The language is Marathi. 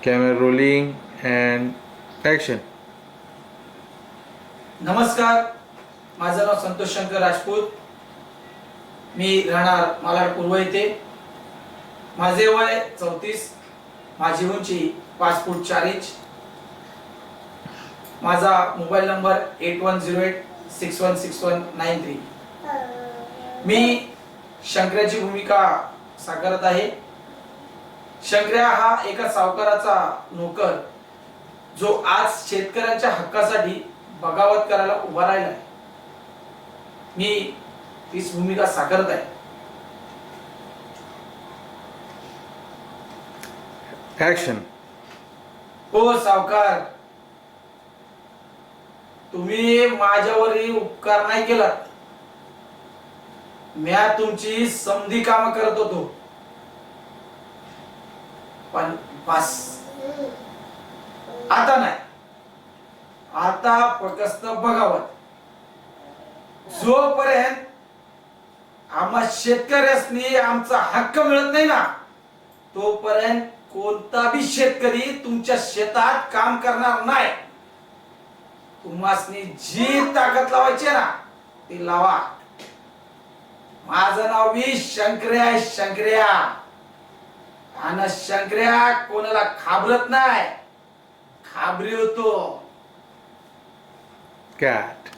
Camera rolling and action. नमस्कार, माझं नाव संतोष शंकर राजपूत. मी राहणार मालाड पूर्व येथे. माझे वय 34, माझी उंची 5 फूट 4 इंच. माझा मोबाईल नंबर 8108616193. मी शंकराची भूमिका साकारत आहे. शंकर्या हा एका सावकाराचा नोकर जो आज शेतकऱ्यांच्या हक्कासाठी बगावत करायला उभा राहिला आहे. मी तीच भूमिका साकारत आहे. Action. हो सावकार, तुम्ही माझ्यावरही उपकार नाही केलात. म्या तुमची समधी काम करत होतो, पण बस आता नाही. आता फक्त बघावत. जोपर्यंत आम्हा शेतकऱ्यांनी आमचा हक्क मिळत नाही ना, तोपर्यंत कोणता बी शेतकरी तुमच्या शेतात काम करणार नाही. तुम्हासनी जी ताकद लावायची ना ती लावा. माझं नाव बी शंकर्या आहे, शंकर्या. आणि शंकर्या कोणाला घाबरत नाही, घाबरी होतो. Cat.